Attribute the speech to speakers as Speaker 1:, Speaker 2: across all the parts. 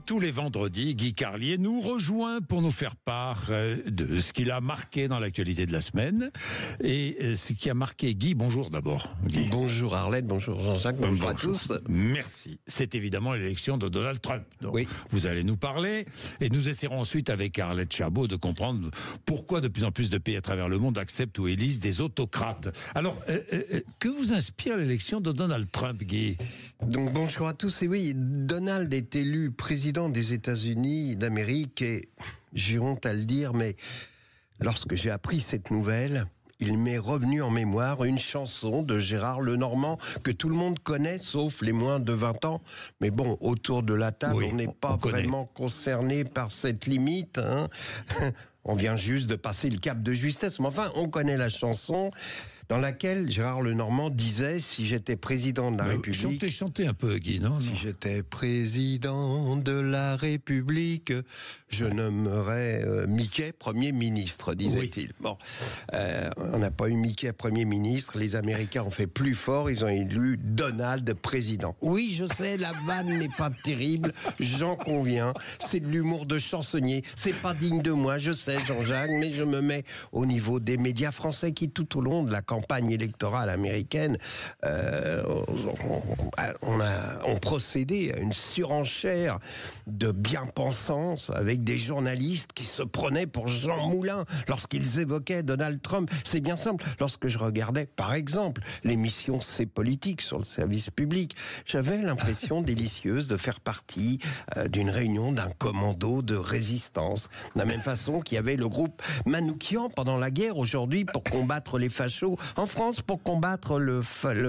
Speaker 1: Tous les vendredis, Guy Carlier nous rejoint pour nous faire part de ce qu'il a marqué dans l'actualité de la semaine. Et ce qui a marqué Guy, bonjour d'abord. Guy.
Speaker 2: Bonjour Arlette, bonjour Jean-Jacques, bonjour à tous.
Speaker 1: Merci. C'est évidemment l'élection de Donald Trump. Donc,
Speaker 2: oui.
Speaker 1: Vous allez nous parler et nous essaierons ensuite avec Arlette Chabot de comprendre pourquoi de plus en plus de pays à travers le monde acceptent ou élisent des autocrates. Alors, que vous inspire l'élection de Donald Trump, Guy ?
Speaker 2: Donc bonjour à tous, et oui, Donald est élu président des États-Unis d'Amérique et j'ai honte à le dire, mais lorsque j'ai appris cette nouvelle, il m'est revenu en mémoire une chanson de Gérard Lenormand que tout le monde connaît, sauf les moins de 20 ans. Mais bon, autour de la table,
Speaker 1: oui,
Speaker 2: on n'est pas vraiment concerné par cette limite, hein. On vient juste de passer le cap de justesse, mais enfin, on connaît la chanson dans laquelle Gérard Lenormand disait « Si j'étais président de la République... »
Speaker 1: Chantez un peu, Guy, non ?
Speaker 2: Si j'étais président de la République, je nommerais Mickey Premier ministre, disait-il. Oui. Bon, on n'a pas eu Mickey Premier ministre, les Américains ont fait plus fort, ils ont élu Donald président. Oui, je sais, la vanne n'est pas terrible, j'en conviens, c'est de l'humour de chansonnier, c'est pas digne de moi, je sais Jean-Jacques, mais je me mets au niveau des médias français qui tout au long de la campagne électorale américaine ont procédé à une surenchère de bien-pensance avec des journalistes qui se prenaient pour Jean Moulin lorsqu'ils évoquaient Donald Trump. C'est bien simple. Lorsque je regardais, par exemple, l'émission C'est politique sur le service public, j'avais l'impression délicieuse de faire partie d'une réunion d'un commando de résistance. De la même façon qu'il y avait le groupe Manoukian pendant la guerre aujourd'hui pour combattre les fachos. En France, pour combattre le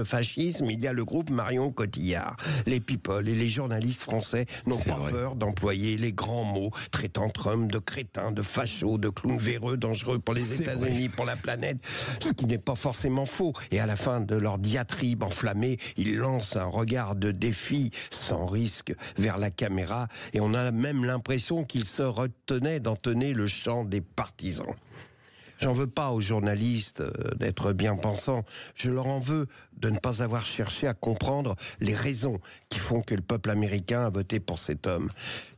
Speaker 2: fascisme, il y a le groupe Marion Cotillard. Les people et les journalistes français n'ont pas peur d'employer les grands mots, traitant Trump de crétin, de facho, de clown véreux, dangereux pour les États-Unis, pour la planète, ce qui n'est pas forcément faux. Et à la fin de leur diatribe enflammée, ils lancent un regard de défi sans risque vers la caméra et on a même l'impression qu'ils se retenaient d'entonner le chant des partisans. J'en veux pas aux journalistes d'être bien pensants, je leur en veux de ne pas avoir cherché à comprendre les raisons qui font que le peuple américain a voté pour cet homme.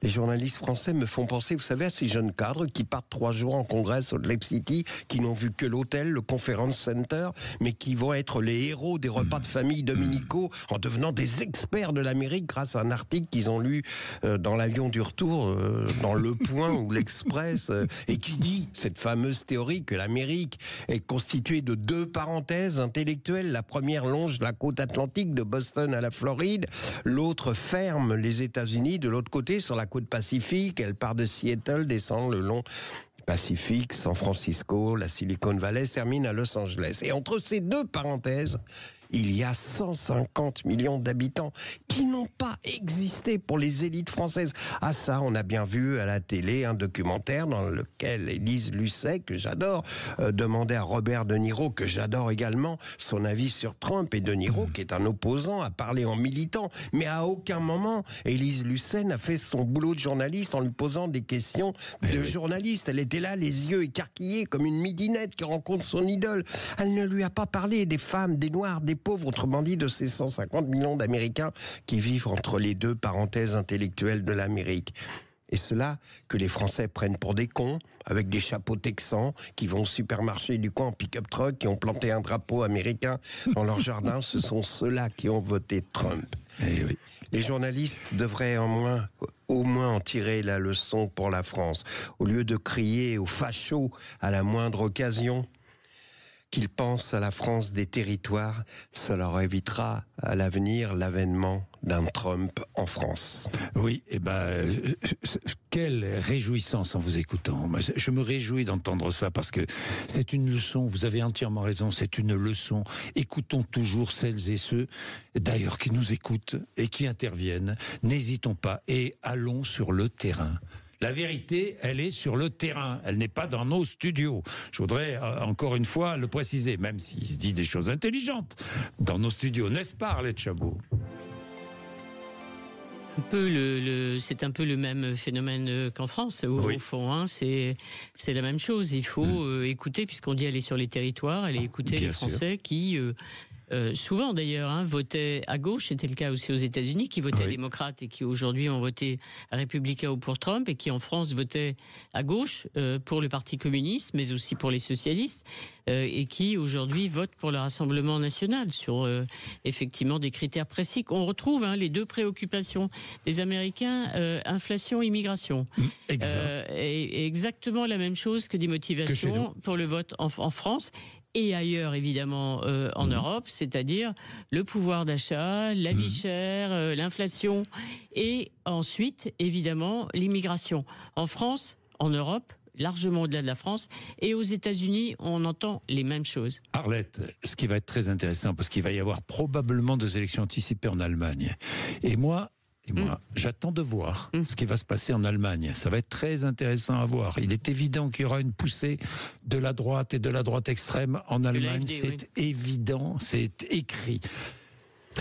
Speaker 2: Les journalistes français me font penser, vous savez, à ces jeunes cadres qui partent 3 jours en congrès au Salt Lake City, qui n'ont vu que l'hôtel, le Conference Center, mais qui vont être les héros des repas de famille dominicaux en devenant des experts de l'Amérique grâce à un article qu'ils ont lu dans l'avion du retour, dans Le Point ou l'Express, et qui dit cette fameuse théorie que l'Amérique est constituée de 2 parenthèses intellectuelles. La première longe la côte atlantique de Boston à la Floride, l'autre ferme les États-Unis de l'autre côté sur la côte pacifique. Elle part de Seattle, descend le long Pacifique, San Francisco, la Silicon Valley, se termine à Los Angeles. Et entre ces 2 parenthèses, il y a 150 millions d'habitants qui n'ont pas existé pour les élites françaises. À ça, on a bien vu à la télé un documentaire dans lequel Élise Lucet, que j'adore, demandait à Robert De Niro, que j'adore également, son avis sur Trump. Et De Niro, qui est un opposant, a parlé en militant. Mais à aucun moment, Élise Lucet n'a fait son boulot de journaliste en lui posant des questions de journaliste. Elle était là, les yeux écarquillés, comme une midinette qui rencontre son idole. Elle ne lui a pas parlé des femmes, des noirs, des pauvres, autrement dit de ces 150 millions d'Américains qui vivent entre les 2 parenthèses intellectuelles de l'Amérique. Et cela que les Français prennent pour des cons, avec des chapeaux texans, qui vont au supermarché du coin en pick-up truck, qui ont planté un drapeau américain dans leur jardin, ce sont ceux-là qui ont voté Trump.
Speaker 1: Eh oui.
Speaker 2: Les journalistes devraient au moins en tirer la leçon pour la France. Au lieu de crier aux fachos à la moindre occasion, qu'ils pensent à la France des territoires, ça leur évitera à l'avenir l'avènement d'un Trump en France.
Speaker 1: Oui, quelle réjouissance en vous écoutant. Je me réjouis d'entendre ça parce que c'est une leçon, vous avez entièrement raison, c'est une leçon. Écoutons toujours celles et ceux, d'ailleurs, qui nous écoutent et qui interviennent. N'hésitons pas et allons sur le terrain. La vérité, elle est sur le terrain, elle n'est pas dans nos studios. Je voudrais encore une fois le préciser, même s'il se dit des choses intelligentes dans nos studios, n'est-ce pas Arlette Chabot ?
Speaker 3: C'est un peu le même phénomène qu'en France, au fond, hein, c'est la même chose. Il faut écouter, puisqu'on dit aller sur les territoires, aller écouter les Français qui souvent d'ailleurs, hein, votaient à gauche. C'était le cas aussi aux États-Unis, qui votaient démocrates et qui aujourd'hui ont voté républicain ou pour Trump, et qui en France votaient à gauche pour le Parti communiste, mais aussi pour les socialistes, et qui aujourd'hui votent pour le Rassemblement national sur effectivement des critères précis. On retrouve les deux préoccupations des Américains, inflation, immigration. Et exactement la même chose que des motivations pour le vote en France. Et ailleurs, évidemment, en Europe, c'est-à-dire le pouvoir d'achat, la vie chère, l'inflation, et ensuite, évidemment, l'immigration. En France, en Europe, largement au-delà de la France, et aux États-Unis, on entend les mêmes choses.
Speaker 1: Arlette, ce qui va être très intéressant, parce qu'il va y avoir probablement des élections anticipées en Allemagne. Et moi, j'attends de voir ce qui va se passer en Allemagne. Ça va être très intéressant à voir. Il est évident qu'il y aura une poussée de la droite et de la droite extrême en Allemagne. C'est évident, c'est écrit.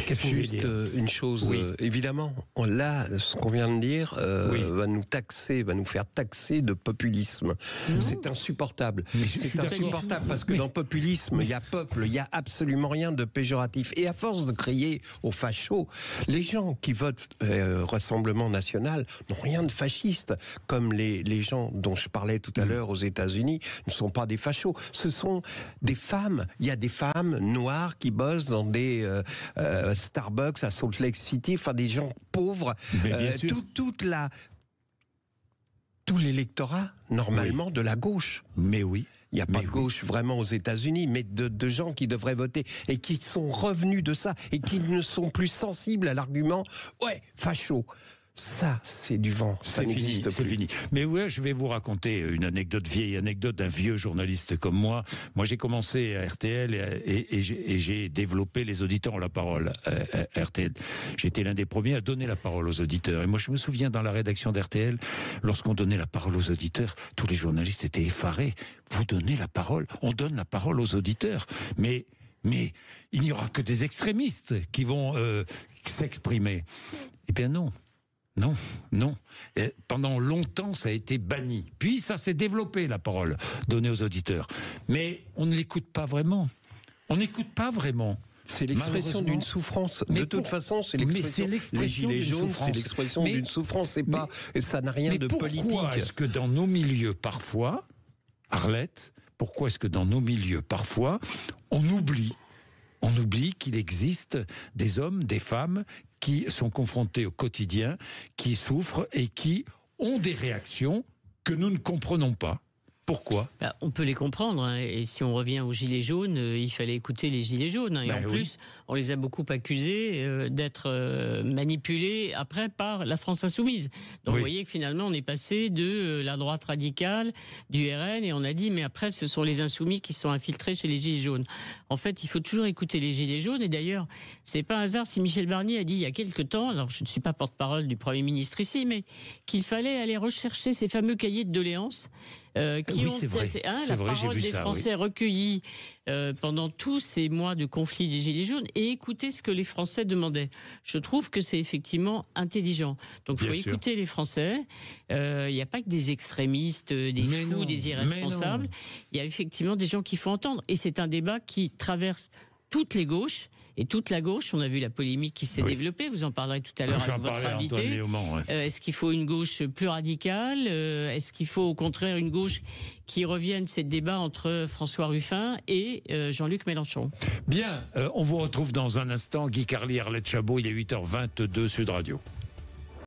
Speaker 2: Qu'est-ce que juste une chose, évidemment, là, ce qu'on vient de dire va nous faire taxer de populisme. C'est insupportable. C'est insupportable parce que dans le populisme, il y a peuple, il y a absolument rien de péjoratif. Et à force de crier aux fachos, les gens qui votent Rassemblement National n'ont rien de fasciste, comme les gens dont je parlais tout à l'heure aux États-Unis ne sont pas des fachos. Ce sont des femmes. Il y a des femmes noires qui bossent dans des Starbucks à Salt Lake City, enfin des gens pauvres, tout l'électorat normalement de la gauche.
Speaker 1: Mais oui.
Speaker 2: Il n'y a pas de gauche vraiment aux États-Unis, mais de gens qui devraient voter et qui sont revenus de ça et qui ne sont plus sensibles à l'argument facho. Ça, c'est du vent. Ça n'existe plus.
Speaker 1: C'est fini. Mais je vais vous raconter une vieille anecdote d'un vieux journaliste comme moi. Moi, j'ai commencé à RTL et j'ai développé les auditeurs ont la parole à RTL. J'étais l'un des premiers à donner la parole aux auditeurs. Et moi, je me souviens dans la rédaction d'RTL, lorsqu'on donnait la parole aux auditeurs, tous les journalistes étaient effarés. Vous donnez la parole, on donne la parole aux auditeurs. Mais il n'y aura que des extrémistes qui vont s'exprimer. Eh bien non. Non. Et pendant longtemps, ça a été banni. Puis ça s'est développé, la parole donnée aux auditeurs. Mais on ne l'écoute pas vraiment.
Speaker 2: C'est l'expression d'une souffrance. De toute façon, c'est l'expression. Les gilets jaunes, c'est l'expression d'une souffrance. Et ça n'a rien de politique.
Speaker 1: Pourquoi est-ce que dans nos milieux, parfois, Arlette, on oublie qu'il existe des hommes, des femmes qui sont confrontés au quotidien, qui souffrent et qui ont des réactions que nous ne comprenons pas. Pourquoi ?
Speaker 3: On peut les comprendre. Et si on revient aux Gilets jaunes, il fallait écouter les Gilets jaunes. Et en plus, on les a beaucoup accusés d'être manipulés après par la France insoumise. Donc vous voyez que finalement, on est passé de la droite radicale, du RN, et on a dit, mais après, ce sont les insoumis qui sont infiltrés chez les Gilets jaunes. En fait, il faut toujours écouter les Gilets jaunes. Et d'ailleurs, c'est pas un hasard si Michel Barnier a dit il y a quelque temps, alors je ne suis pas porte-parole du Premier ministre ici, mais qu'il fallait aller rechercher ces fameux cahiers de doléances qui ont été la parole des Français recueillis pendant tous ces mois de conflit des Gilets jaunes, et écouter ce que les Français demandaient. Je trouve que c'est effectivement intelligent. Donc il faut écouter les Français. Il n'y a pas que des extrémistes, des fous, des irresponsables. Il y a effectivement des gens qu'il faut entendre. Et c'est un débat qui traverse toutes les gauches. Et toute la gauche, on a vu la polémique qui s'est développée, vous en parlerez tout à l'heure avec votre invité. Est-ce qu'il faut une gauche plus radicale ? Est-ce qu'il faut au contraire une gauche qui revienne, ces débats entre François Ruffin et Jean-Luc Mélenchon ?
Speaker 1: Bien, on vous retrouve dans un instant. Guy Carli, Arlette Chabot, il est 8h22 Sud Radio.